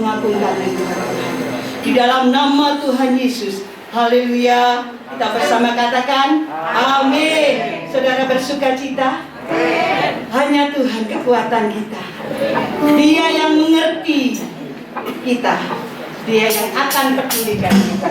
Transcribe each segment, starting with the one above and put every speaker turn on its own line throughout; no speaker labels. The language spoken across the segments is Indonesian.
mengagungkan Tuhan. Di dalam nama Tuhan Yesus, haleluya. Kita bersama katakan amin. Saudara bersuka cita? Hanya Tuhan kekuatan kita. Dia yang mengerti kita. Dia yang akan pedulikan kita.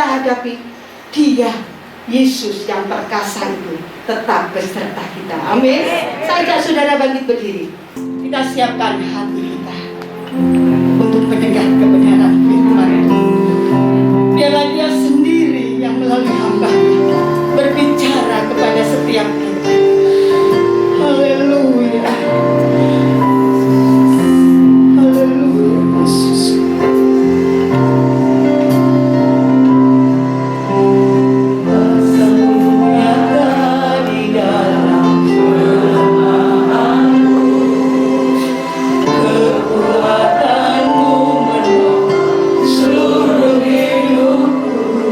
kita hadapi, Dia, Yesus yang perkasa itu tetap beserta kita. Amin. Saya ajak saudara bangkit berdiri. Kita siapkan hati kita untuk mendengar kebenaran firman Tuhan. Biarlah Dia sendiri yang melalui hamba-Nya berbicara kepada setiap kita. Haleluya. Haleluya Yesus. Kekuatanmu menolong seluruh hidupku.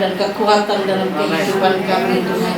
dan kekuatan dalam kehidupan kami Tuhan.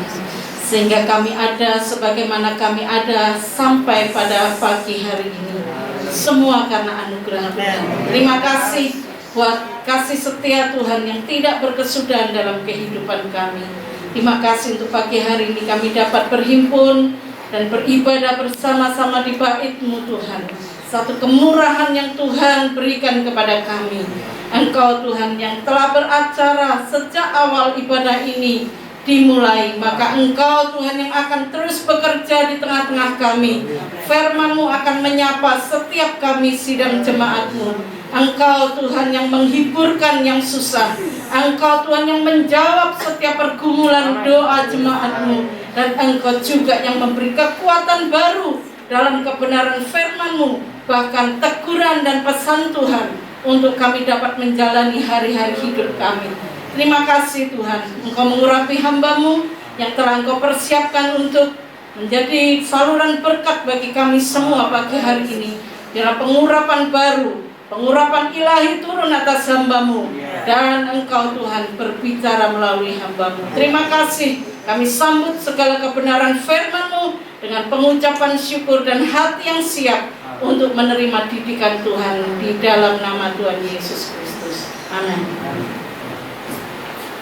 Sehingga kami ada sebagaimana kami ada sampai pada pagi hari ini. Semua karena anugerah Tuhan. Terima kasih buat kasih setia Tuhan yang tidak berkesudahan dalam kehidupan kami. Terima kasih untuk pagi hari ini kami dapat berhimpun dan beribadah bersama-sama di bait-Mu Tuhan. Satu kemurahan yang Tuhan berikan kepada kami. Engkau Tuhan yang telah beracara sejak awal ibadah ini dimulai, maka Engkau Tuhan yang akan terus bekerja di tengah-tengah kami. Firman-Mu akan menyapa setiap kami sidang jemaat-Mu. Engkau Tuhan yang menghiburkan yang susah. Engkau Tuhan yang menjawab setiap pergumulan doa jemaat-Mu. Dan Engkau juga yang memberi kekuatan baru dalam kebenaran firman-Mu, bahkan teguran dan pesan Tuhan untuk kami dapat menjalani hari-hari hidup kami. Terima kasih Tuhan, Engkau mengurapi hamba-Mu yang telah Engkau persiapkan untuk menjadi saluran berkat bagi kami semua pagi hari ini. Biarlah pengurapan baru, pengurapan ilahi turun atas hamba-Mu, dan Engkau Tuhan berbicara melalui hamba-Mu. Terima kasih, kami sambut segala kebenaran firman-Mu dengan pengucapan syukur dan hati yang siap untuk menerima didikan Tuhan di dalam nama Tuhan Yesus Kristus. Amin.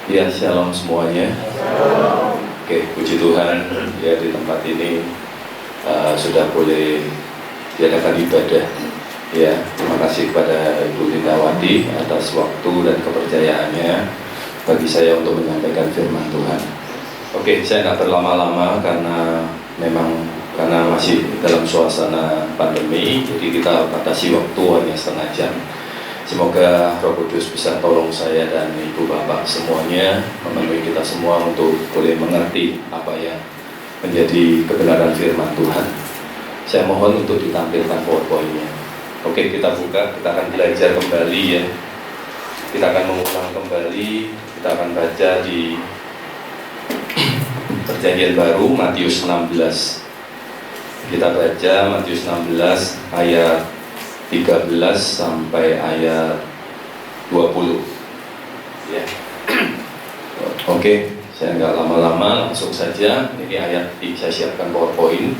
Ya, shalom semuanya. Oke, puji Tuhan ya, di tempat ini sudah boleh diadakan ibadah. Ya, terima kasih kepada Ibu Lindawati atas waktu dan kepercayaannya bagi saya untuk menyampaikan firman Tuhan. Oke, saya nggak berlama-lama karena memang masih dalam suasana pandemi, jadi kita batasi waktu hanya setengah jam. Semoga Roh Kudus bisa tolong saya dan Ibu Bapak semuanya, memenuhi kita semua untuk boleh mengerti apa yang menjadi kebenaran firman Tuhan. Saya mohon untuk ditampilkan PowerPoint-nya. Oke, kita buka, kita akan belajar kembali ya. Kita akan mengulang kembali, kita akan baca di Perjanjian Baru, Matius 16. Kita baca Matius 16 ayat 13 sampai ayat 20 ya. Oke, saya nggak lama-lama, langsung saja. Ini ayat, saya siapkan PowerPoint.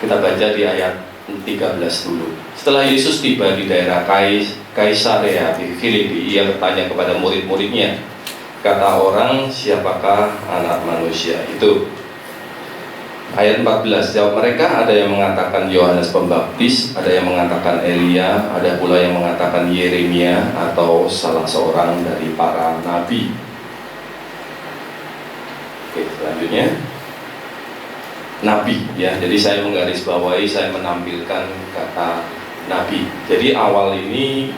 Kita baca di ayat 13 dulu. Setelah Yesus tiba di daerah Kaisarea di Filipi, ia bertanya kepada murid-muridnya, kata orang, siapakah anak manusia itu? Ayat 14, jawab mereka, ada yang mengatakan Yohanes Pembaptis, ada yang mengatakan Elia, ada pula yang mengatakan Yeremia atau salah seorang dari para nabi. Oke, selanjutnya nabi ya. Jadi saya menggarisbawahi, saya menampilkan kata nabi. Jadi awal ini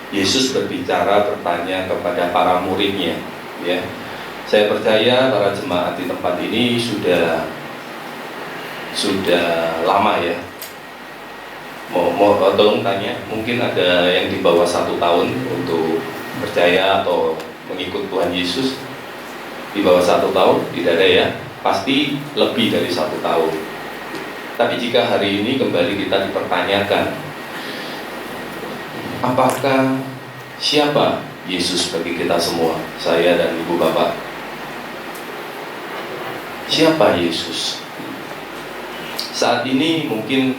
Yesus berbicara, bertanya kepada para muridnya ya. Saya percaya para jemaat di tempat ini sudah lama ya. Mau tolong tanya, mungkin ada yang di bawah 1 tahun untuk percaya atau mengikut Tuhan Yesus? Di bawah 1 tahun? Tidak ada ya? Pasti lebih dari 1 tahun. Tapi jika hari ini kembali kita dipertanyakan, apakah siapa Yesus bagi kita semua, saya dan Ibu Bapak? Siapa Yesus? Saat ini mungkin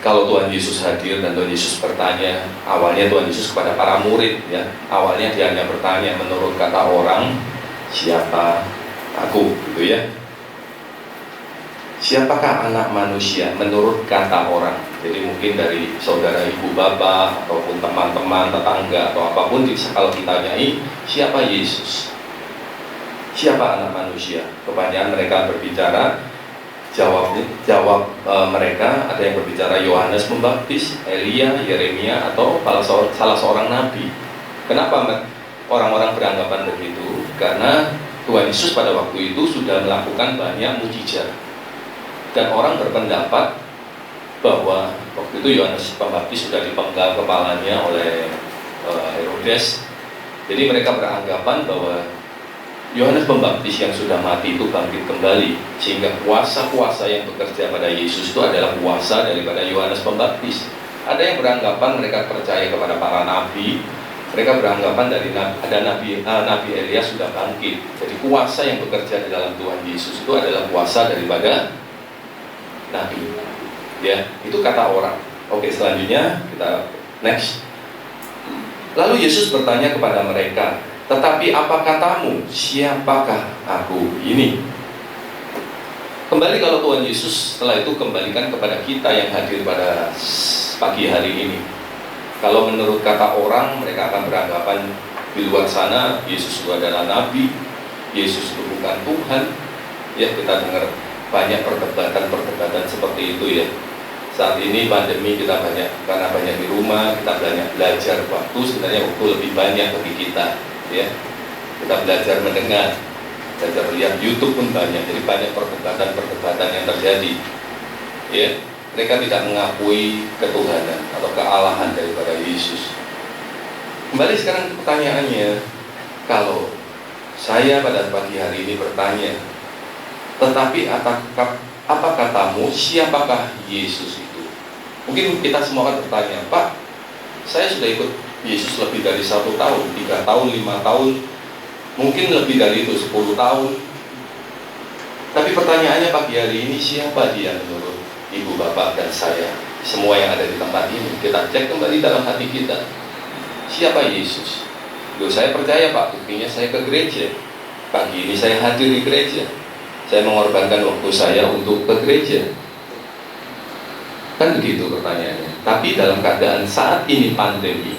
kalau Tuhan Yesus hadir dan Tuhan Yesus bertanya, awalnya Tuhan Yesus kepada para murid ya, awalnya dia hanya bertanya menurut kata orang, siapa aku, gitu ya. Siapakah anak manusia menurut kata orang? Jadi mungkin dari saudara, ibu, bapak, ataupun teman-teman, tetangga, atau apapun, kalau ditanyai, siapa Yesus? Siapa anak manusia? Kebanyakan mereka berbicara, jawab mereka, ada yang berbicara Yohanes Pembaptis, Elia, Yeremia, atau salah seorang nabi. Kenapa orang-orang beranggapan begitu? Karena Tuhan Yesus pada waktu itu sudah melakukan banyak mujizat, dan orang berpendapat bahwa waktu itu Yohanes Pembaptis sudah dipenggal kepalanya oleh Herodes. Jadi mereka beranggapan bahwa Yohanes Pembaptis yang sudah mati itu bangkit kembali, sehingga kuasa-kuasa yang bekerja pada Yesus itu adalah kuasa daripada Yohanes Pembaptis. Ada yang beranggapan mereka percaya kepada para nabi, Mereka beranggapan ada Nabi Elias sudah bangkit. Jadi kuasa yang bekerja di dalam Tuhan Yesus itu adalah kuasa daripada Nabi. Ya, itu kata orang. Oke, selanjutnya kita next. Lalu Yesus bertanya kepada mereka, tetapi apa katamu? Siapakah aku ini? Kembali kalau Tuhan Yesus setelah itu kembalikan kepada kita yang hadir pada pagi hari ini. Kalau menurut kata orang, mereka akan beranggapan di luar sana Yesus itu adalah Nabi, Yesus itu bukan Tuhan. Ya, kita dengar banyak perdebatan seperti itu ya. Saat ini pandemi kita karena banyak di rumah, kita banyak belajar waktu, sebenarnya waktu lebih banyak bagi kita ya. Kita belajar mendengar, belajar lihat YouTube pun banyak, jadi banyak perdebatan yang terjadi ya. Mereka tidak mengakui ketuhanan atau kealahan daripada Yesus. Kembali sekarang ke pertanyaannya, kalau saya pada pagi hari ini bertanya, tetapi apa katamu, siapakah Yesus itu? Mungkin kita semua akan bertanya, Pak, saya sudah ikut Yesus lebih dari 1 tahun, 3 tahun, 5 tahun, mungkin lebih dari itu, 10 tahun. Tapi pertanyaannya pagi hari ini, siapa dia menurut Ibu, Bapak, dan saya? Semua yang ada di tempat ini, kita cek kembali dalam hati kita. Siapa Yesus? Loh, saya percaya Pak, buktinya saya ke gereja. Pagi ini saya hadir di gereja. Saya mengorbankan waktu saya untuk ke gereja. Kan begitu pertanyaannya. Tapi dalam keadaan saat ini pandemi,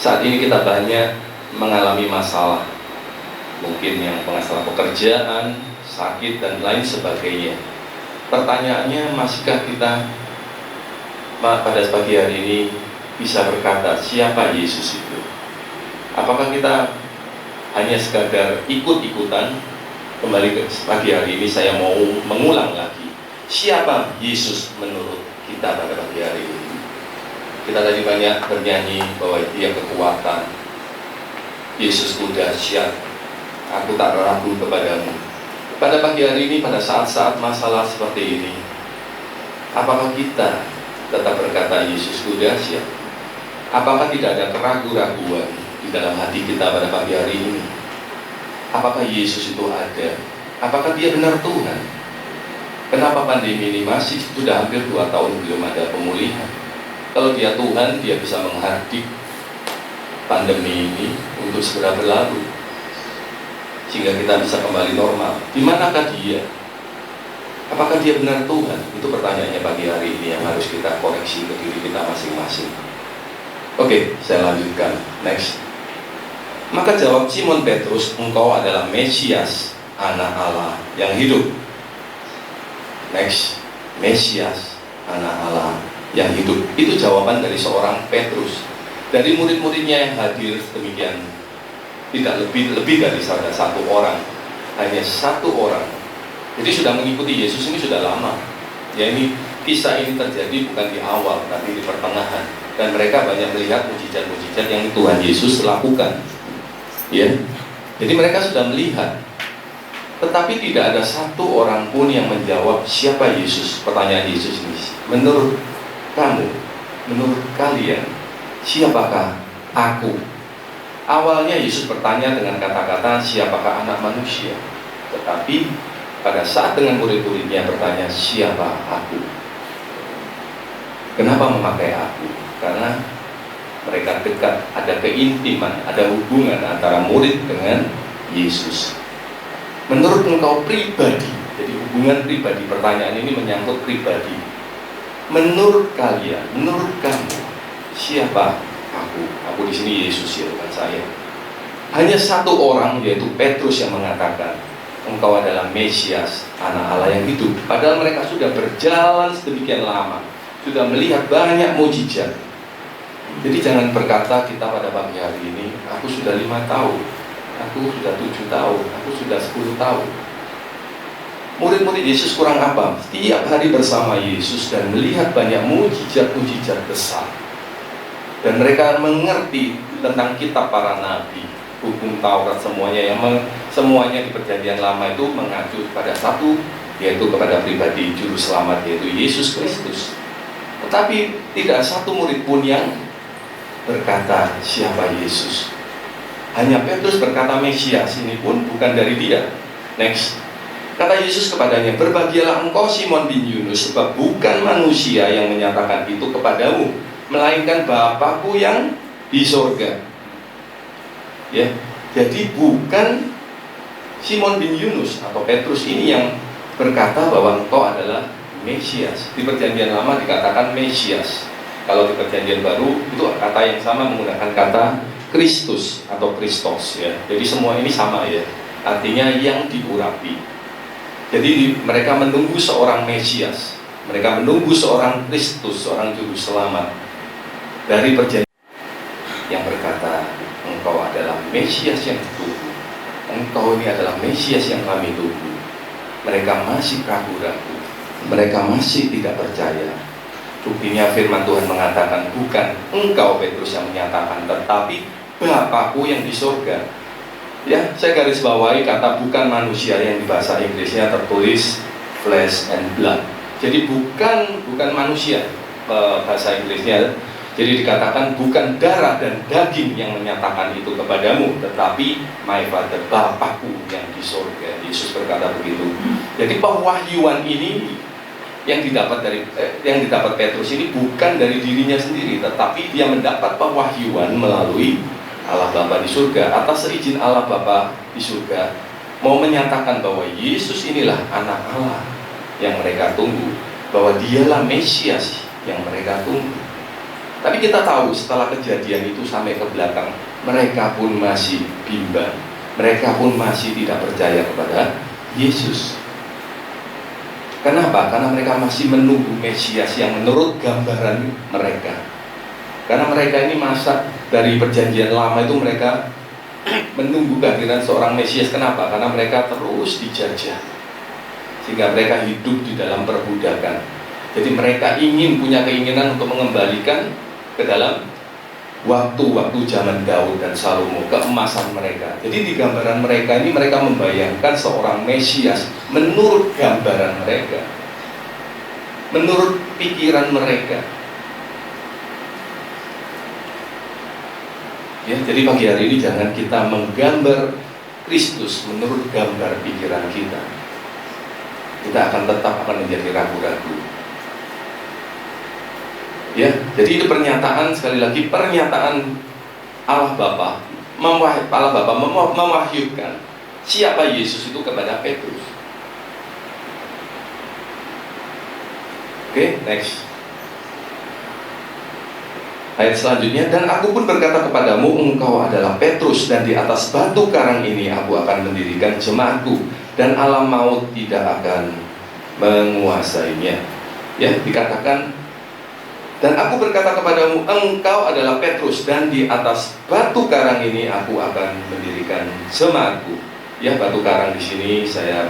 saat ini kita banyak mengalami masalah. Mungkin yang masalah pekerjaan, sakit, dan lain sebagainya. Pertanyaannya, masihkah kita pada pagi hari ini bisa berkata, siapa Yesus itu? Apakah kita hanya sekadar ikut-ikutan? Kembali ke pagi hari ini saya mau mengulang lagi, siapa Yesus menurut kita pada pagi hari ini? Kita tadi banyak bernyanyi bahwa dia kekuatan, Yesusku dahsyat, aku tak ragu kepadamu. Pada pagi hari ini, pada saat-saat masalah seperti ini, apakah kita tetap berkata Yesusku dahsyat? Apakah tidak ada keraguan-raguan di dalam hati kita pada pagi hari ini? Apakah Yesus itu ada? Apakah dia benar Tuhan? Kenapa pandemi ini masih sudah hampir 2 tahun belum ada pemulihan? Kalau dia Tuhan, dia bisa menghardik pandemi ini untuk segera berlalu, sehingga kita bisa kembali normal. Di manakah dia? Apakah dia benar Tuhan? Itu pertanyaannya pagi hari ini yang harus kita koreksi ke diri kita masing-masing. Oke, saya lanjutkan. Next. Maka jawab Simon Petrus, engkau adalah Mesias, anak Allah yang hidup. Next. Mesias, anak Allah yang hidup. Itu jawaban dari seorang Petrus. Dari murid-muridnya yang hadir demikian, tidak lebih dari satu orang, hanya 1 orang. Jadi sudah mengikuti Yesus ini sudah lama. Ya, ini kisah ini terjadi bukan di awal, tapi di pertengahan. Dan mereka banyak melihat mujizat-mujizat yang Tuhan Yesus lakukan. Ya, jadi mereka sudah melihat. Tetapi tidak ada 1 orang pun yang menjawab siapa Yesus. Pertanyaan Yesus ini, menurut kamu, menurut kalian, siapakah aku? Awalnya Yesus bertanya dengan kata-kata siapakah anak manusia. Tetapi pada saat dengan murid-muridnya bertanya siapa aku. Kenapa memakai aku? Karena mereka dekat, ada keintiman, ada hubungan antara murid dengan Yesus. Menurut engkau pribadi, jadi hubungan pribadi, pertanyaan ini menyangkut pribadi. Menurut kalian, menurut kamu, siapa aku? Aku di sini Yesus ya, bukan saya. Hanya 1 orang, yaitu Petrus, yang mengatakan engkau adalah Mesias, anak Allah yang hidup. Padahal mereka sudah berjalan sedemikian lama, sudah melihat banyak mujizat. Jadi jangan berkata kita pada pagi hari ini, aku sudah 5 tahun, aku sudah 7 tahun, aku sudah 10 tahun. Murid-murid Yesus kurang apa? Setiap hari bersama Yesus dan melihat banyak mujizat-mujizat besar. Dan mereka mengerti tentang kitab para nabi, hukum Taurat, semuanya di perjanjian lama itu mengacu pada satu, yaitu kepada pribadi juru selamat, yaitu Yesus Kristus. Tetapi tidak 1 murid pun yang berkata siapa Yesus. Hanya Petrus berkata Mesias, ini pun bukan dari dia. Next. Kata Yesus kepadanya, berbahagialah engkau Simon bin Yunus, sebab bukan manusia yang menyatakan itu kepadamu, melainkan Bapakku yang di sorga. Ya, jadi bukan Simon bin Yunus atau Petrus ini yang berkata bahwa engkau adalah Mesias. Di perjanjian lama dikatakan Mesias. Kalau di perjanjian baru itu kata yang sama menggunakan kata Kristus atau Kristos, ya. Jadi semua ini sama, ya. Artinya yang diurapi. Jadi mereka menunggu seorang Mesias, mereka menunggu seorang Kristus, seorang juru selamat dari perjanjian yang berkata, engkau adalah Mesias yang ditunggu, engkau ini adalah Mesias yang kami tunggu. Mereka masih ragu-ragu, mereka masih tidak percaya. Buktinya firman Tuhan mengatakan, bukan engkau Petrus yang menyatakan, tetapi Bapakku yang di surga. Ya, saya garis bawahi kata bukan manusia yang di bahasa Inggrisnya tertulis flesh and blood. Jadi bukan manusia bahasa Inggrisnya. Jadi dikatakan bukan darah dan daging yang menyatakan itu kepadamu, tetapi my Father, Bapakku yang di surga. Yesus berkata begitu. Jadi pewahyuan ini yang didapat Petrus ini bukan dari dirinya sendiri, tetapi dia mendapat pewahyuan melalui Allah Bapa di surga, atas seizin Allah Bapa di surga, mau menyatakan bahwa Yesus inilah anak Allah yang mereka tunggu, bahwa dialah Mesias yang mereka tunggu. Tapi kita tahu setelah kejadian itu sampai ke belakang, mereka pun masih bimbang, mereka pun masih tidak percaya kepada Yesus. Kenapa? Karena mereka masih menunggu Mesias yang menurut gambaran mereka. Karena mereka ini masa dari perjanjian lama itu mereka menunggu kehadiran seorang Mesias. Kenapa? Karena mereka terus dijajah, sehingga mereka hidup di dalam perbudakan. Jadi mereka punya keinginan untuk mengembalikan ke dalam waktu-waktu zaman Daud dan Salomo, keemasan mereka. Jadi di gambaran mereka ini mereka membayangkan seorang Mesias menurut gambaran mereka, menurut pikiran mereka. Ya, jadi pagi hari ini jangan kita menggambar Kristus menurut gambar pikiran kita. Kita akan tetap menjadi ragu-ragu. Ya, jadi itu pernyataan, sekali lagi pernyataan Allah Bapa mewahyukan siapa Yesus itu kepada Petrus. Oke, next. Ayat selanjutnya, dan aku pun berkata kepadamu, engkau adalah Petrus, dan di atas batu karang ini aku akan mendirikan jemaatku, dan alam maut tidak akan menguasainya. Ya, dikatakan, dan aku berkata kepadamu, engkau adalah Petrus, dan di atas batu karang ini aku akan mendirikan jemaatku. Ya, batu karang di sini saya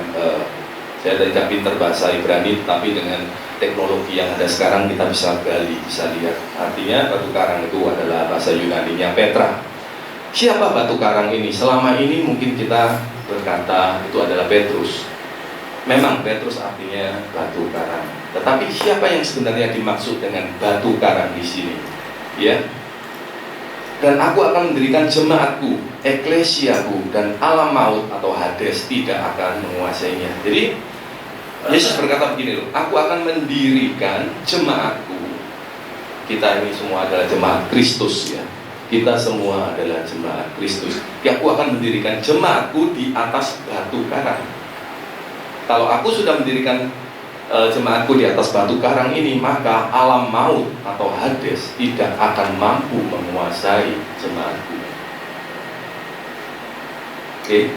tidak pintar bahasa Ibrani, tapi dengan teknologi yang ada sekarang kita bisa gali, bisa lihat. Artinya batu karang itu adalah bahasa Yunaninya Petra. Siapa batu karang ini? Selama ini mungkin kita berkata itu adalah Petrus. Memang Petrus artinya batu karang. Tetapi siapa yang sebenarnya dimaksud dengan batu karang di sini? Ya. Dan aku akan mendirikan jemaatku, eklesiaku, dan alam maut atau Hades tidak akan menguasainya. Jadi Yesus berkata begini loh, aku akan mendirikan jemaatku. Kita ini semua adalah jemaat Kristus, ya. Kita semua adalah jemaat Kristus. Aku akan mendirikan jemaatku di atas batu karang. Kalau aku sudah mendirikan jemaatku di atas batu karang ini, maka alam maut atau Hades tidak akan mampu menguasai jemaatku. Oke,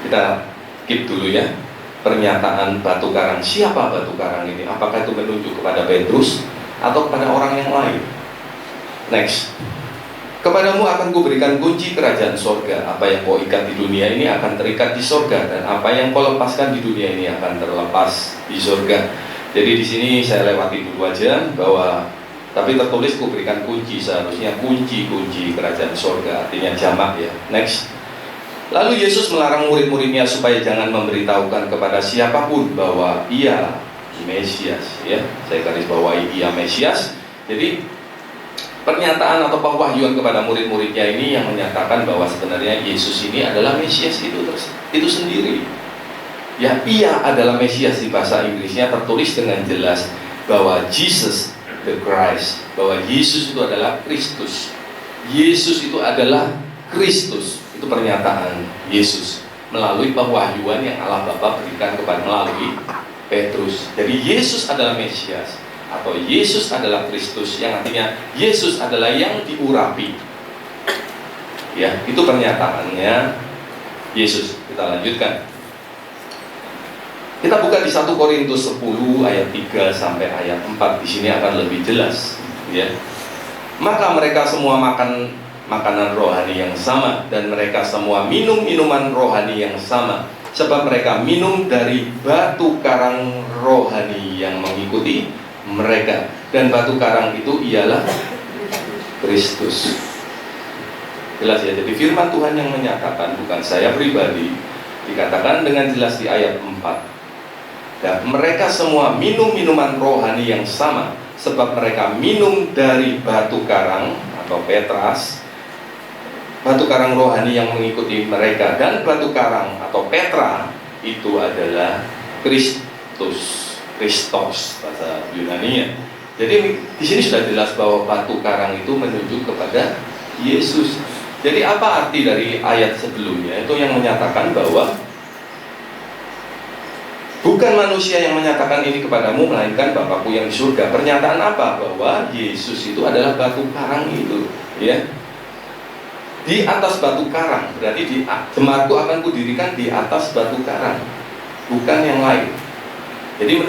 kita keep dulu ya. Pernyataan batu karang. Siapa batu karang ini? Apakah itu menunjuk kepada Petrus atau kepada orang yang lain? Next. Kepadamu akan kuberikan kunci kerajaan sorga. Apa yang kau ikat di dunia ini akan terikat di sorga, dan apa yang kau lepaskan di dunia ini akan terlepas di sorga. Jadi di sini saya lewati dulu aja bahwa tapi tertulis kuberikan kunci, seharusnya kunci kerajaan sorga, artinya jamak ya. Next. Lalu Yesus melarang murid-muridnya supaya jangan memberitahukan kepada siapapun bahwa ia Mesias, ya. Saya garis bawahi ia Mesias. Jadi pernyataan atau pewahyuan kepada murid-muridnya ini yang menyatakan bahwa sebenarnya Yesus ini adalah Mesias itu sendiri. Ya, ia adalah Mesias. Di bahasa Inggrisnya tertulis dengan jelas bahwa Jesus the Christ, bahwa Yesus itu adalah Kristus. Yesus itu adalah Kristus. Itu pernyataan Yesus melalui pewahyuan yang Allah Bapa berikan kepada melalui Petrus. Jadi Yesus adalah Mesias atau Yesus adalah Kristus, yang artinya Yesus adalah yang diurapi. Ya, itu pernyataannya Yesus. Kita lanjutkan. Kita buka di 1 Korintus 10 ayat 3 sampai ayat 4. Di sini akan lebih jelas, ya. Maka mereka semua makan makanan rohani yang sama, dan mereka semua minum minuman rohani yang sama, sebab mereka minum dari batu karang rohani yang mengikuti mereka, dan batu karang itu ialah Kristus. Jelas ya, jadi firman Tuhan yang menyatakan, bukan saya pribadi. Dikatakan dengan jelas di ayat 4. Dan mereka semua minum minuman rohani yang sama, sebab mereka minum dari batu karang atau Petras, batu karang rohani yang mengikuti mereka. Dan batu karang atau Petra itu adalah Kristus, bahasa Yunani-nya. Jadi di sini sudah jelas bahwa batu karang itu menunjuk kepada Yesus. Jadi apa arti dari ayat sebelumnya? Itu yang menyatakan bahwa bukan manusia yang menyatakan ini kepadamu, melainkan Bapakku yang di surga. Pernyataan apa? Bahwa Yesus itu adalah batu karang itu, ya. Di atas batu karang, berarti jemaatku akan kudirikan di atas batu karang, bukan yang lain. Jadi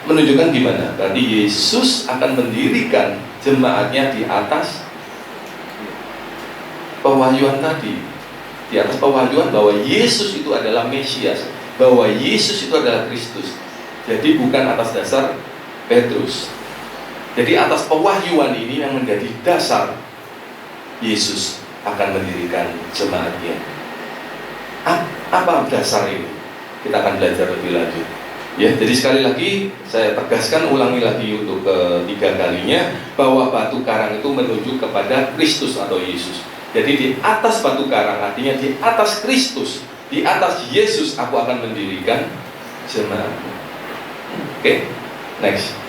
menunjukkan gimana? Berarti Yesus akan mendirikan jemaatnya di atas pewahyuan tadi, di atas pewahyuan bahwa Yesus itu adalah Mesias, bahwa Yesus itu adalah Kristus. Jadi bukan atas dasar Petrus. Jadi atas pewahyuan ini yang menjadi dasar Yesus akan mendirikan jemaatnya. Apa dasar ini? Kita akan belajar lebih lanjut. Ya, jadi sekali lagi saya tegaskan, ulangi lagi untuk ketiga kalinya, bahwa batu karang itu menunjuk kepada Kristus atau Yesus. Jadi di atas batu karang, artinya di atas Kristus, di atas Yesus aku akan mendirikan jemaatku. Oke, next.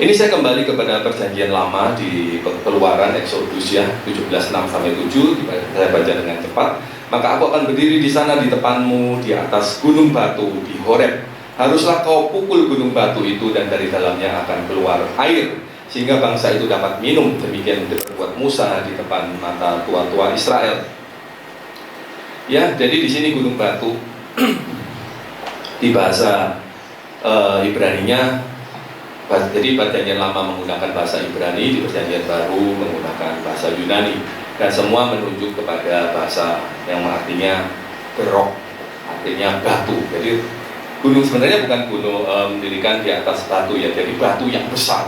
Ini saya kembali kepada perjanjian lama di Keluaran Exodus ya, 17:6-7. Saya baca dengan cepat. Maka aku akan berdiri di sana di depanmu di atas gunung batu di Horeb. Haruslah kau pukul gunung batu itu, dan dari dalamnya akan keluar air, sehingga bangsa itu dapat minum. Demikian diperbuat Musa di depan mata tua-tua Israel. Ya, jadi di sini gunung batu di bahasa Ibrani-nya. Jadi perjanjian lama menggunakan bahasa Ibrani, di perjanjian baru menggunakan bahasa Yunani, dan semua menunjuk kepada bahasa yang artinya berok, artinya batu. Jadi gunung sebenarnya bukan gunung mendirikan di atas batu ya, jadi batu yang besar,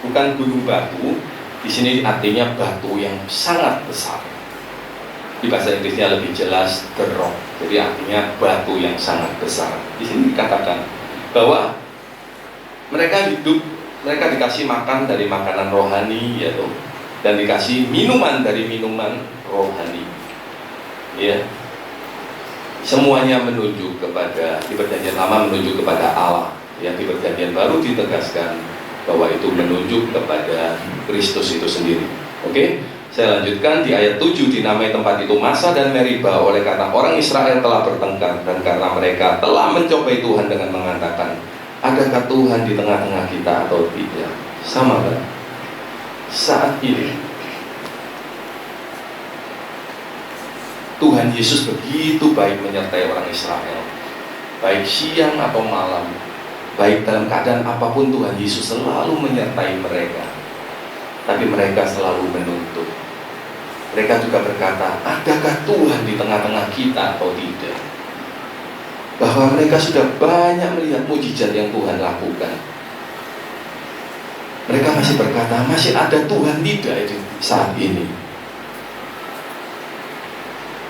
bukan gunung batu. Di sini artinya batu yang sangat besar. Di bahasa Inggrisnya lebih jelas the rock, jadi artinya batu yang sangat besar. Di sini dikatakan bahwa mereka hidup, mereka dikasih makan dari makanan rohani, ya toh, dan dikasih minuman dari minuman rohani. Ya, semuanya menunjuk kepada, di perjanjian lama menunjuk kepada Allah. Yang di perjanjian baru ditegaskan bahwa itu menunjuk kepada Kristus itu sendiri. Oke, saya lanjutkan di ayat 7. Dinamai tempat itu Masa dan Meriba oleh karena orang Israel telah bertengkar, dan karena mereka telah mencobai Tuhan dengan mengatakan, adakah Tuhan di tengah-tengah kita atau tidak? Sama kan? Saat ini Tuhan Yesus begitu baik menyertai orang Israel, baik siang atau malam, baik dalam keadaan apapun, Tuhan Yesus selalu menyertai mereka. Tapi mereka selalu menuntut. Mereka juga berkata, adakah Tuhan di tengah-tengah kita atau tidak? Bahwa mereka sudah banyak melihat mujizat yang Tuhan lakukan. Mereka masih berkata, masih ada Tuhan tidak itu saat ini?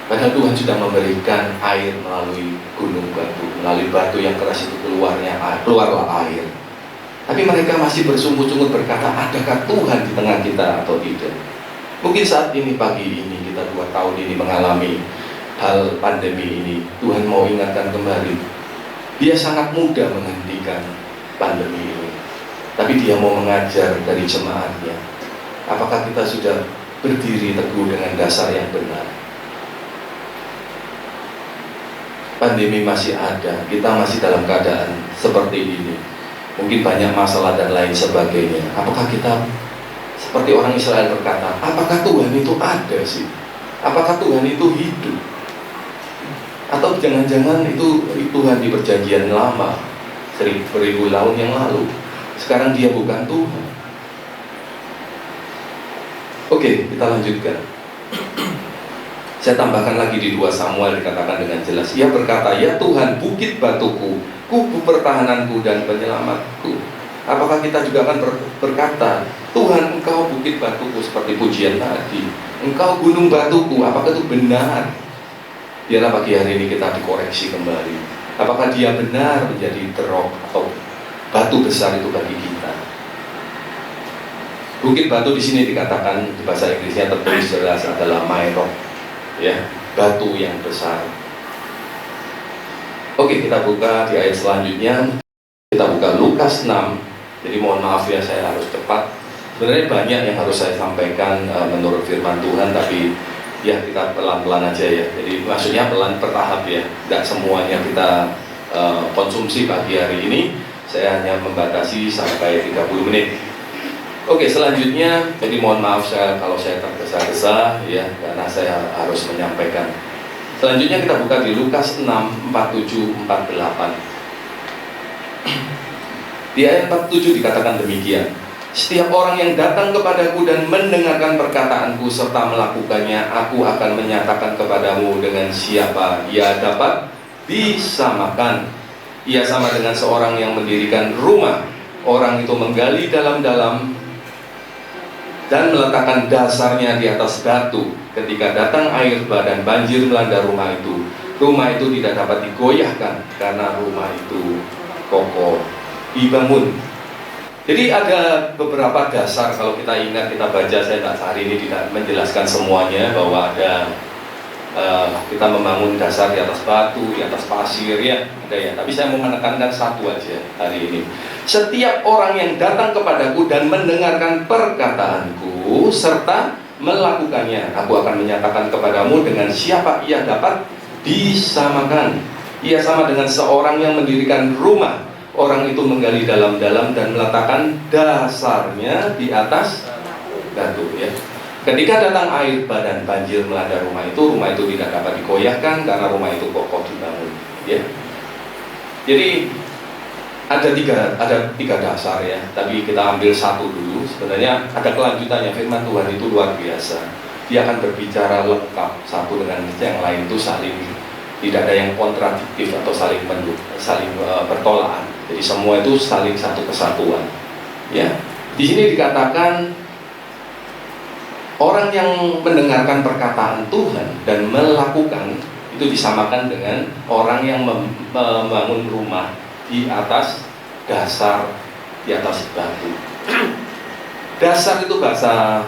Padahal Tuhan sudah memberikan air melalui gunung batu, melalui batu yang keras itu keluarlah air. Tapi mereka masih bersungut-sungut berkata, adakah Tuhan di tengah kita atau tidak? Mungkin saat ini, pagi ini, kita 2 tahun ini mengalami hal pandemi ini. Tuhan mau ingatkan kembali, Dia sangat mudah menghentikan pandemi ini, tapi Dia mau mengajar dari jemaatnya. Apakah kita sudah berdiri teguh dengan dasar yang benar? Pandemi masih ada, kita masih dalam keadaan seperti ini. Mungkin banyak masalah dan lain sebagainya. Apakah kita seperti orang Israel berkata, apakah Tuhan itu ada sih? Apakah Tuhan itu hidup? Atau jangan-jangan itu Tuhan di perjanjian lama, 1000 tahun yang lalu. Sekarang Dia bukan Tuhan. Oke, kita lanjutkan. Saya tambahkan lagi di 2 Samuel, dikatakan dengan jelas. Ia berkata, ya Tuhan, bukit batuku, kubu pertahananku dan penyelamatku. Apakah kita juga akan berkata, Tuhan, Engkau bukit batuku, seperti pujian tadi. Engkau gunung batuku, apakah itu benar? Biarlah pagi hari ini kita dikoreksi kembali. Apakah Dia benar menjadi the rock atau batu besar itu bagi kita? Bukit batu di sini dikatakan di bahasa Inggrisnya tertulis jelas adalah my rock, ya, batu yang besar. Oke, kita buka di ayat selanjutnya. Kita buka Lukas 6. Jadi mohon maaf ya, saya harus cepat. Sebenarnya banyak yang harus saya sampaikan menurut firman Tuhan, tapi ya kita pelan-pelan aja ya. Jadi maksudnya pelan bertahap ya. Tidak semuanya kita konsumsi pagi hari ini. Saya hanya membatasi sampai 30 menit. Oke, selanjutnya, jadi mohon maaf kalau saya tergesa-gesa ya, karena saya harus menyampaikan. Selanjutnya kita buka di Lukas 6, 47, 48. Di ayat 47 dikatakan demikian. Setiap orang yang datang kepadaku dan mendengarkan perkataanku serta melakukannya, aku akan menyatakan kepadamu dengan siapa ia dapat disamakan. Ia sama dengan seorang yang mendirikan rumah. Orang itu menggali dalam-dalam dan meletakkan dasarnya di atas batu. Ketika datang air bah dan banjir melanda rumah itu tidak dapat digoyahkan karena rumah itu kokoh dibangun. Jadi ada beberapa dasar, kalau kita ingat, kita baca, saya hari ini tidak menjelaskan semuanya, bahwa ada kita membangun dasar di atas batu, di atas pasir, ya, ada ya. Tapi saya mau menekankan satu aja hari ini. Setiap orang yang datang kepadaku dan mendengarkan perkataanku serta melakukannya, aku akan menyatakan kepadamu dengan siapa ia dapat disamakan. Ia sama dengan seorang yang mendirikan rumah. Orang itu menggali dalam-dalam dan meletakkan dasarnya di atas batu, ya. Ketika datang air bah dan banjir melanda rumah itu tidak dapat digoyahkan karena rumah itu kokoh dibangun, ya. Jadi ada tiga dasar, ya, tapi kita ambil satu dulu. Sebenarnya ada kelanjutannya. Firman Tuhan itu luar biasa. Dia akan berbicara lengkap satu dengan yang lain, itu saling, tidak ada yang kontradiktif atau saling bertolak. Jadi semua itu saling satu kesatuan, ya. Di sini dikatakan orang yang mendengarkan perkataan Tuhan dan melakukan itu disamakan dengan orang yang membangun rumah di atas dasar, di atas batu. Dasar itu bahasa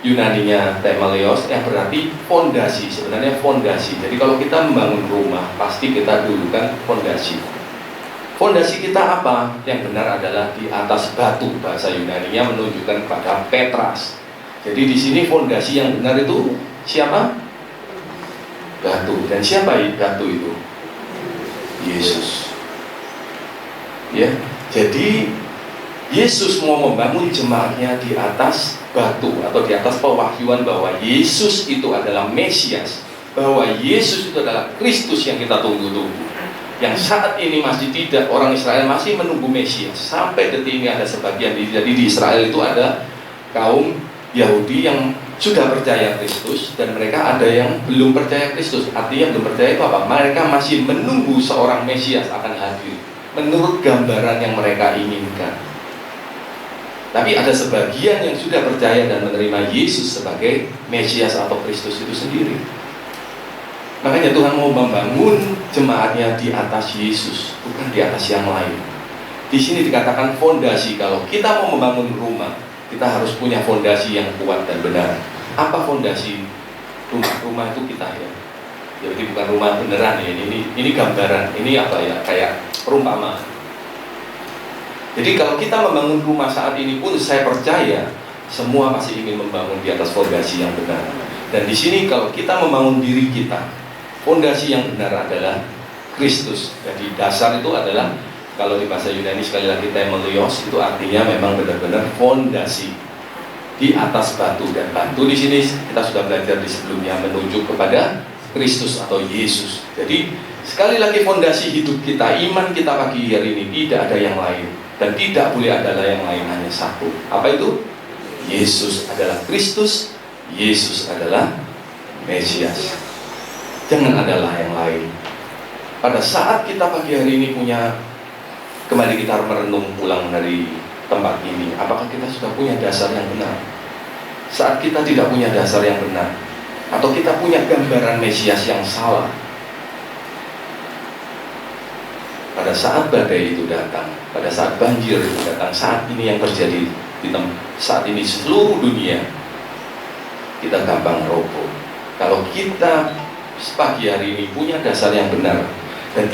Yunaninya temelios, yang berarti fondasi. Sebenarnya fondasi. Jadi kalau kita membangun rumah, pasti kita dulu kan fondasi. Fondasi kita apa? Yang benar adalah di atas batu. Bahasa Yunaninya menunjukkan pada Petras. Jadi di sini fondasi yang benar itu siapa? Batu. Dan siapa batu itu? Yesus. Ya. Jadi Yesus mau membangun jemaatnya di atas batu atau di atas pewahyuan bahwa Yesus itu adalah Mesias, bahwa Yesus itu adalah Kristus yang kita tunggu-tunggu. Yang saat ini masih tidak, orang Israel masih menunggu Mesias. Sampai detik ini ada sebagian, jadi di Israel itu ada kaum Yahudi yang sudah percaya Kristus dan mereka ada yang belum percaya Kristus. Artinya belum percaya itu apa? Mereka masih menunggu seorang Mesias akan hadir menurut gambaran yang mereka inginkan. Tapi ada sebagian yang sudah percaya dan menerima Yesus sebagai Mesias atau Kristus itu sendiri. Makanya Tuhan mau membangun jemaatnya di atas Yesus, bukan di atas yang lain. Di sini dikatakan fondasi. Kalau kita mau membangun rumah, kita harus punya fondasi yang kuat dan benar. Apa fondasi rumah? Rumah itu kita ya. Jadi bukan rumah beneran ya. Ini gambaran. Ini apa ya? Kayak perumpamaan. Jadi kalau kita membangun rumah saat ini pun, saya percaya semua masih ingin membangun di atas fondasi yang benar. Dan di sini kalau kita membangun diri kita, fondasi yang benar adalah Kristus. Jadi dasar itu adalah, kalau di bahasa Yunani sekali lagi temelios, itu artinya memang benar-benar fondasi di atas batu. Dan batu di sini kita sudah belajar di sebelumnya menuju kepada Kristus atau Yesus. Jadi sekali lagi fondasi hidup kita, iman kita pagi hari ini tidak ada yang lain dan tidak boleh adalah yang lain, hanya satu. Apa itu? Yesus adalah Kristus, Yesus adalah Mesias. Jangan adalah yang lain. Pada saat kita pagi hari ini punya, kembali kita merenung pulang dari tempat ini, apakah kita sudah punya dasar yang benar? Saat kita tidak punya dasar yang benar, atau kita punya gambaran Mesias yang salah, pada saat badai itu datang, pada saat banjir itu datang, saat ini yang terjadi saat ini seluruh dunia, kita gampang roboh. Kalau kita pagi hari ini punya dasar yang benar, dan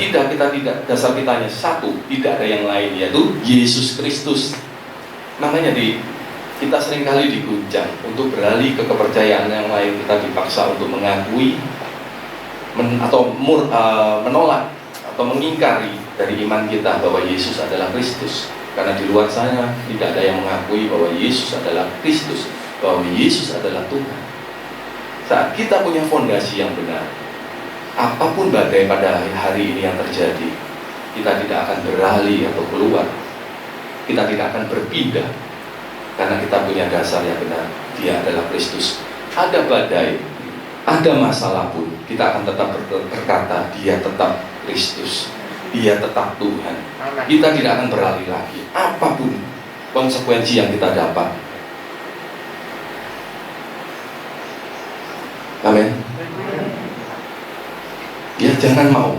dasar kita hanya satu, tidak ada yang lain, yaitu Yesus Kristus. Makanya kita seringkali diguncang untuk beralih ke kepercayaan yang lain. Kita dipaksa untuk mengakui menolak atau mengingkari dari iman kita bahwa Yesus adalah Kristus. Karena di luar sana tidak ada yang mengakui bahwa Yesus adalah Kristus, bahwa Yesus adalah Tuhan. Saat kita punya fondasi yang benar, apapun badai pada hari ini yang terjadi, kita tidak akan beralih atau keluar. Kita tidak akan berpindah, karena kita punya dasar yang benar. Dia adalah Kristus. Ada badai, ada masalah pun, kita akan tetap berkata, dia tetap Kristus, dia tetap Tuhan. Kita tidak akan beralih lagi, apapun konsekuensi yang kita dapat. Amin. Ya, jangan mau.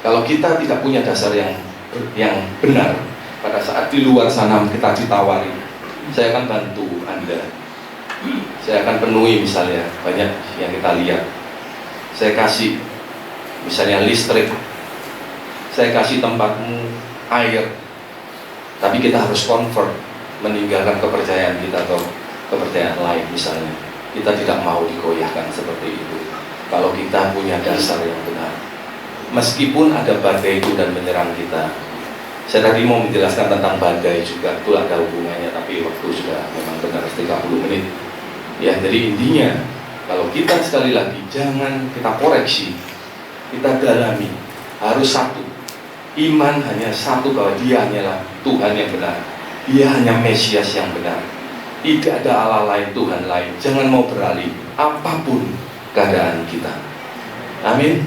Kalau kita tidak punya dasar yang benar, pada saat di luar sana kita ditawari, saya akan bantu Anda, saya akan penuhi, misalnya banyak yang kita lihat, saya kasih misalnya listrik, saya kasih tempatmu air, tapi kita harus convert, meninggalkan kepercayaan kita atau kepercayaan lain misalnya. Kita tidak mau digoyahkan seperti itu. Kalau kita punya dasar yang benar, meskipun ada badai itu dan menyerang kita. Saya tadi mau menjelaskan tentang badai juga, itu ada hubungannya, tapi waktu sudah memang benar 30 menit. Ya, jadi intinya, kalau kita sekali lagi jangan kita koreksi, kita dalami, harus satu. Iman hanya satu, bahwa dia hanyalah Tuhan yang benar, dia hanya Mesias yang benar. Tidak ada Allah lain, Tuhan lain. Jangan mau beralih apapun keadaan kita. Amin.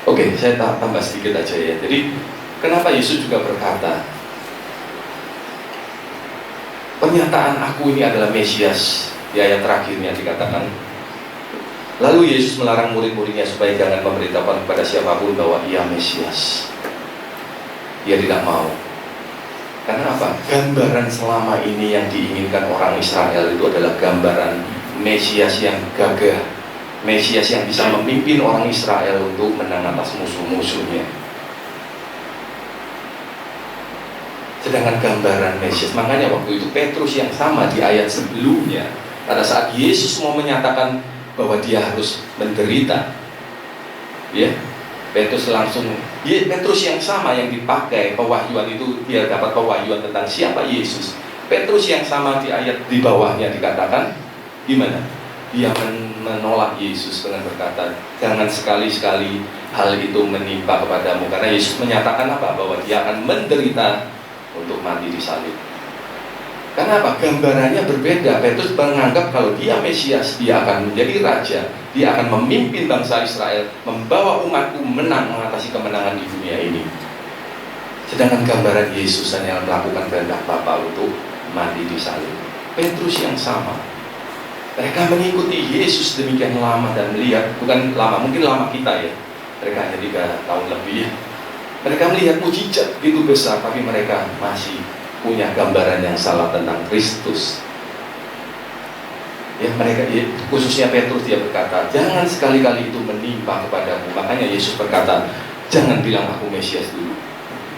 Oke, saya tambah sedikit aja ya. Jadi kenapa Yesus juga berkata, pernyataan aku ini adalah Mesias, di ayat terakhirnya dikatakan, lalu Yesus melarang murid-muridnya supaya jangan memberitakan kepada siapapun bahwa ia Mesias. Dia tidak mau. Karena apa? Gambaran selama ini yang diinginkan orang Israel itu adalah gambaran Mesias yang gagah, Mesias yang bisa memimpin orang Israel untuk menang atas musuh-musuhnya. Sedangkan gambaran Mesias, makanya waktu itu Petrus yang sama di ayat sebelumnya, pada saat Yesus mau menyatakan bahwa dia harus menderita, ya, Petrus yang sama yang dipakai pewahyuan itu, dia dapat pewahyuan tentang siapa Yesus. Petrus yang sama di ayat di bawahnya dikatakan gimana? Dia menolak Yesus dengan berkata, jangan sekali-sekali hal itu menimpa kepadamu, karena Yesus menyatakan apa? Bahwa dia akan menderita untuk mati di salib. Karena apa? Gambarannya berbeda. Petrus menganggap kalau dia Mesias, dia akan menjadi raja, dia akan memimpin bangsa Israel, membawa umatku menang, mengatasi kemenangan di dunia ini. Sedangkan gambaran Yesus hanya melakukan kehendak Bapa untuk mati di salib. Petrus yang sama. Mereka mengikuti Yesus demikian lama dan melihat, bukan lama, mungkin lama kita ya. Mereka hanya 3 tahun lebih ya. Mereka melihat mujizat begitu besar, tapi mereka masih punya gambaran yang salah tentang Kristus. Ya, mereka, khususnya Petrus, dia berkata, jangan sekali-kali itu menimpa kepadamu. Makanya Yesus berkata, jangan bilang aku Mesias dulu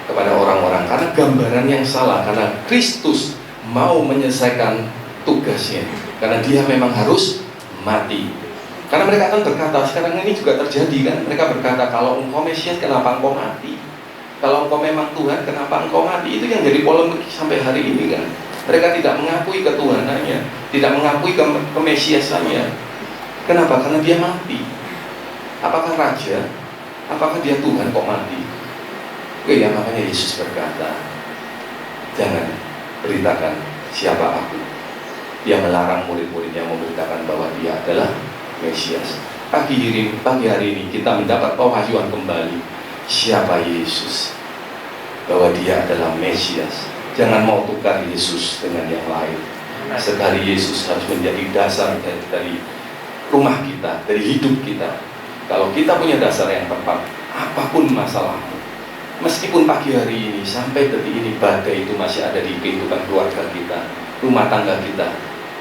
kepada orang-orang, karena gambaran yang salah. Karena Kristus mau menyelesaikan tugasnya, karena dia memang harus mati. Karena mereka akan berkata, sekarang ini juga terjadi kan, mereka berkata, kalau engkau Mesias, kenapa engkau mati? Kalau engkau memang Tuhan, kenapa engkau mati? Itu yang jadi polemik sampai hari ini kan. Mereka tidak mengakui ketuhanannya, tidak mengakui kemesiasannya. Kenapa? Karena dia mati. Apakah raja? Apakah dia Tuhan kok mati? Oke ya, makanya Yesus berkata, jangan beritakan siapa aku. Dia melarang murid-muridnya memberitakan bahwa dia adalah Mesias. Pagi hari ini kita mendapat pewahyuan kembali siapa Yesus, bahwa dia adalah Mesias. Jangan mau tukar Yesus dengan yang lain. Sekali Yesus harus menjadi dasar dari rumah kita, dari hidup kita. Kalau kita punya dasar yang tepat, apapun masalahmu, meskipun pagi hari ini sampai detik ini badai itu masih ada di kehidupan keluarga kita, rumah tangga kita,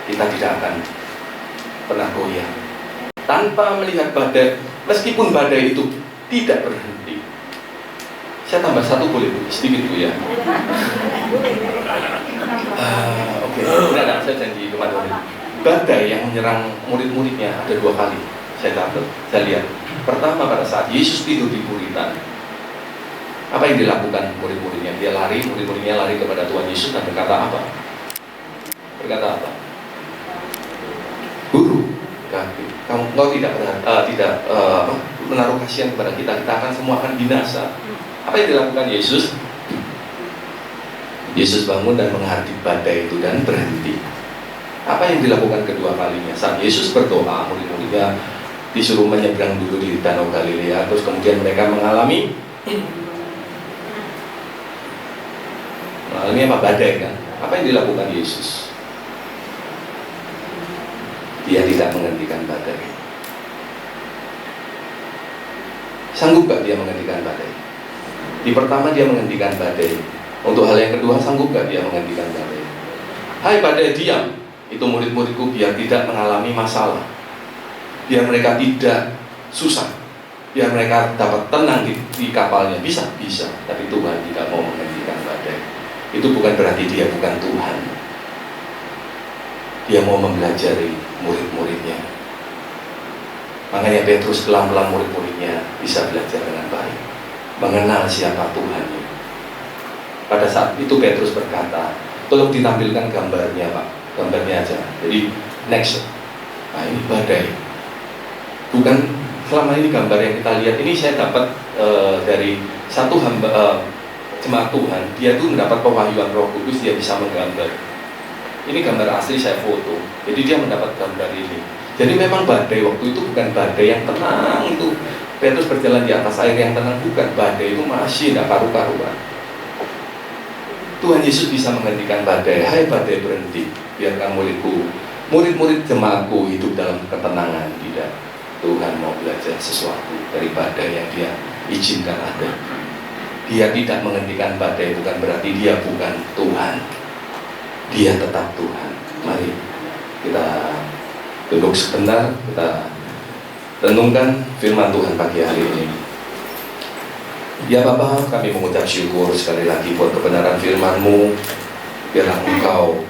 kita tidak akan pernah goyah. Tanpa melihat badai, meskipun badai itu tidak berhenti. Saya tambah satu boleh Bu, sedikit Bu ya. Oke. Saya janji kemarin. Badai yang menyerang murid-muridnya ada 2 kali. Saya catat, saya lihat. Pertama pada saat Yesus tidur di buritan. Apa yang dilakukan murid-muridnya? Dia lari, murid-muridnya lari kepada Tuhan Yesus dan berkata apa? Berkata apa? Guru, engkau tidak menaruh kasihan kepada kita, kita akan semua akan binasa. Apa yang dilakukan Yesus? Yesus bangun dan menghadap badai itu dan berhenti. Apa yang dilakukan kedua kalinya? Saat Yesus berdoa, murid-muridnya disuruh menyeberang dulu di Danau Galilea, terus kemudian mereka mengalami apa? Badai kan? Apa yang dilakukan Yesus? Dia tidak menghentikan badai. Sanggup gak dia menghentikan badai? Di pertama dia menghentikan badai. Untuk hal yang kedua, sanggup gak dia menghentikan badai? Hai badai, diam. Itu murid-muridku biar tidak mengalami masalah, biar mereka tidak susah, biar mereka dapat tenang di kapalnya. Bisa, tapi Tuhan tidak mau menghentikan badai. Itu bukan berarti dia bukan Tuhan. Dia mau mempelajari murid-muridnya. Makanya Petrus pelan-pelan murid-muridnya bisa belajar dengan baik, mengenal siapa Tuhannya. Pada saat itu Petrus berkata, tolong ditampilkan gambarnya Pak, gambarnya aja. Jadi next, nah ini badai. Bukan selama ini gambar yang kita lihat ini saya dapat dari satu hamba jemaat Tuhan. Dia tuh mendapat pewahyuan Roh Kudus, dia bisa menggambar. Ini gambar asli saya foto. Jadi dia mendapat gambar ini. Jadi memang badai waktu itu bukan badai yang tenang itu. Petrus berjalan di atas air yang tenang, bukan. Badai itu masih tidak karu-karuan. Tuhan Yesus bisa menghentikan badai. Hai badai, berhenti, biarkan murid-murid jemaatku hidup dalam ketenangan. Tidak, Tuhan mau belajar sesuatu dari badai yang dia izinkan ada. Dia tidak menghentikan badai bukan berarti dia bukan Tuhan. Dia tetap Tuhan. Mari kita duduk sebentar, kita renungkan firman Tuhan pagi hari ini. Ya Bapa, kami mengucap syukur sekali lagi buat kebenaran firman-Mu. Biarlah Engkau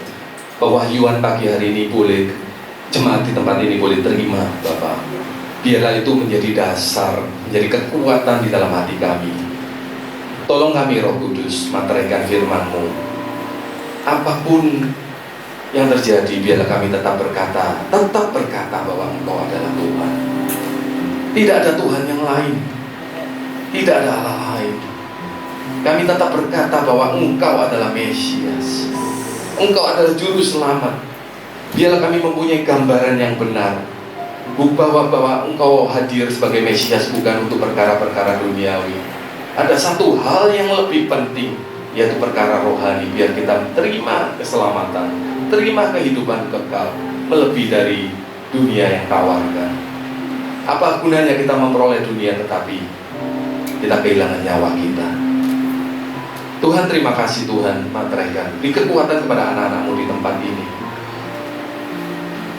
pewahyuan pagi hari ini boleh jemaat di tempat ini boleh terima Bapa. Biarlah itu menjadi dasar, menjadi kekuatan di dalam hati kami. Tolong kami Roh Kudus materaikan firman-Mu. Apapun yang terjadi, biarlah kami tetap berkata bahwa Engkau adalah Tuhan. Tidak ada Tuhan yang lain, tidak ada Allah lain. Kami tetap berkata bahwa Engkau adalah Mesias, Engkau adalah Juru Selamat. Biarlah kami mempunyai gambaran yang benar bahwa Engkau hadir sebagai Mesias bukan untuk perkara-perkara duniawi. Ada satu hal yang lebih penting, yaitu perkara rohani. Biar kita terima keselamatan, terima kehidupan kekal. melebihi dari dunia yang tawarkan. Apa gunanya kita memperoleh dunia tetapi kita kehilangan nyawa kita? Tuhan, terima kasih Tuhan, materaikan, beri kekuatan kepada anak-anak-Mu di tempat ini.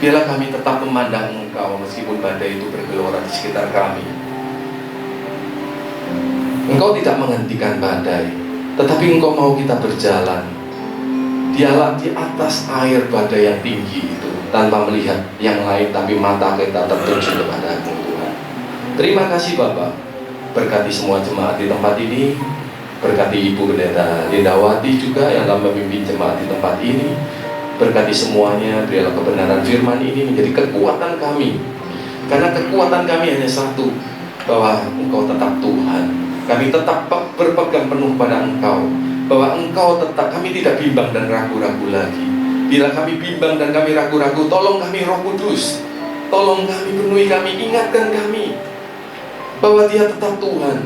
Biarlah kami tetap memandang Engkau meskipun badai itu bergelora di sekitar kami. Engkau tidak menghentikan badai, tetapi Engkau mau kita berjalan dialah di atas air badai yang tinggi itu, tanpa melihat yang lain, tapi mata kita tertuju kepada Tuhan. Terima kasih Bapak, berkati semua jemaat di tempat ini, berkati Ibu Pendeta Lindawati juga yang telah memimpin jemaat di tempat ini. Berkati semuanya, berilah kebenaran firman ini menjadi kekuatan kami. Karena kekuatan kami hanya satu, bahwa Engkau tetap Tuhan. Kami tetap berpegang penuh pada Engkau, bahwa Engkau tetap, kami tidak bimbang dan ragu-ragu lagi. Bila kami bimbang dan kami ragu-ragu, tolong kami Roh Kudus, tolong kami, penuhi kami, ingatkan kami bahwa Dia tetap Tuhan.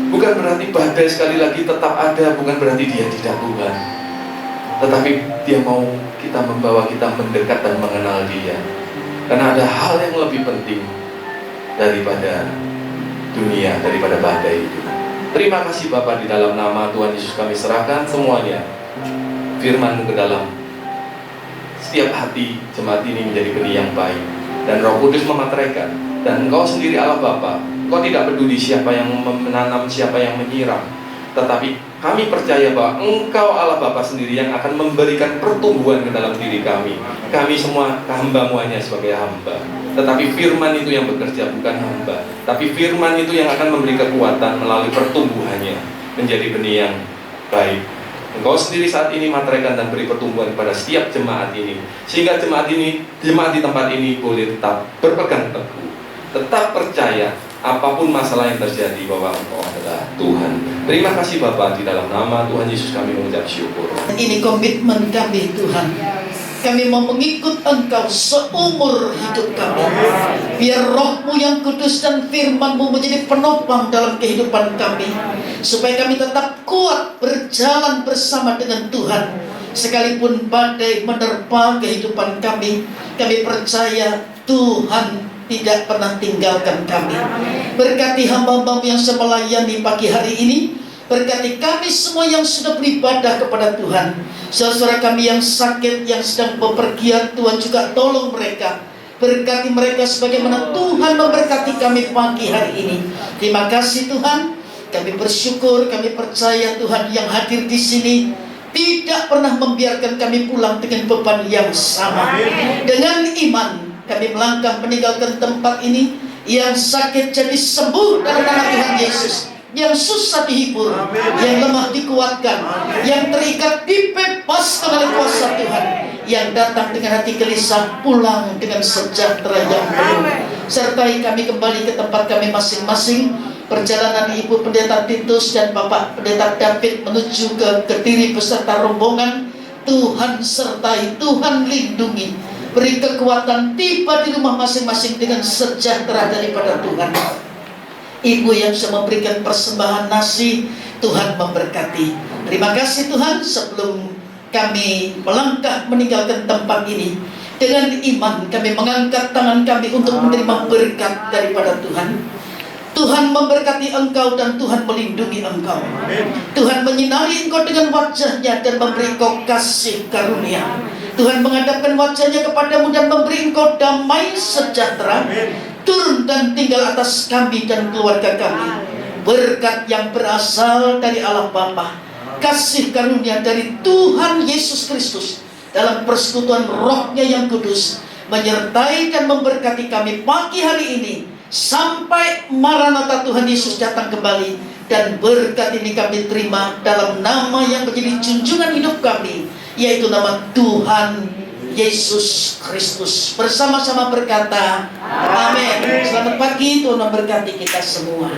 Bukan berarti badai sekali lagi tetap ada, bukan berarti Dia tidak Tuhan, tetapi Dia mau kita membawa kita mendekat dan mengenal Dia. Karena ada hal yang lebih penting daripada dunia, daripada badai itu. Terima kasih Bapa, di dalam nama Tuhan Yesus kami serahkan semuanya, firman-Mu ke dalam setiap hati jemaat ini menjadi benih yang baik, dan Roh Kudus memateraikan. Dan Engkau sendiri Allah Bapa, Engkau tidak peduli siapa yang menanam, siapa yang menyiram, tetapi kami percaya bahwa Engkau Allah Bapa sendiri yang akan memberikan pertumbuhan ke dalam diri kami. Kami semua hamba-Mu hanya sebagai hamba, tetapi firman itu yang bekerja, bukan hamba. Tapi firman itu yang akan memberi kekuatan melalui pertumbuhannya menjadi benih yang baik. Engkau sendiri saat ini materaikan dan beri pertumbuhan pada setiap jemaat ini, sehingga jemaat di tempat ini boleh tetap berpegang teguh, tetap percaya apapun masalah yang terjadi bahwa Engkau adalah Tuhan. Terima kasih Bapa, di dalam nama Tuhan Yesus kami mengucap syukur.
Ini komitmen kami Tuhan. Kami mau mengikut Engkau seumur hidup kami. Biar Roh-Mu yang kudus dan firman-Mu menjadi penopang dalam kehidupan kami, supaya kami tetap kuat berjalan bersama dengan Tuhan. Sekalipun badai menerpa kehidupan kami, kami percaya Tuhan tidak pernah tinggalkan kami. Berkati hamba-Mu yang melayani pagi hari ini, berkati kami semua yang sudah beribadah kepada Tuhan. Saudara-saudara kami yang sakit, yang sedang bepergian, Tuhan juga tolong mereka. Berkati mereka sebagaimana Tuhan memberkati kami pagi hari ini. Terima kasih Tuhan. Kami bersyukur, kami percaya Tuhan yang hadir di sini tidak pernah membiarkan kami pulang dengan beban yang sama. Dengan iman kami melangkah meninggalkan tempat ini. Yang sakit jadi sembuh dalam nama Tuhan Yesus. Yang susah dihibur, yang lemah dikuatkan, yang terikat dibebaskan oleh kuasa Tuhan, yang datang dengan hati gelisah pulang dengan sejahtera yang penuh. Sertai kami kembali ke tempat kami masing-masing. Perjalanan Ibu Pendeta Titus dan Bapak Pendeta David menuju ke Kediri beserta rombongan, Tuhan sertai, Tuhan lindungi. Beri kekuatan tiba di rumah masing-masing dengan sejahtera daripada Tuhan. Ibu yang sudah memberikan persembahan nasi, Tuhan memberkati. Terima kasih Tuhan. Sebelum kami melangkah meninggalkan tempat ini, dengan iman kami mengangkat tangan kami untuk menerima berkat daripada Tuhan. Tuhan memberkati engkau dan Tuhan melindungi engkau. Tuhan menyinari engkau dengan wajah-Nya dan memberi engkau kasih karunia. Tuhan menghadapkan wajah-Nya kepadamu dan memberi engkau damai sejahtera. Turun dan tinggal atas kami dan keluarga kami. Berkat yang berasal dari Allah Bapa, kasih karunia dari Tuhan Yesus Kristus dalam persekutuan Roh-Nya yang kudus menyertai dan memberkati kami pagi hari ini sampai Maranatha Tuhan Yesus datang kembali. Dan berkat ini kami terima dalam nama yang menjadi junjungan hidup kami, yaitu nama Tuhan Yesus Kristus. Bersama-sama berkata amin. Selamat pagi, Tuhan memberkati kita semua.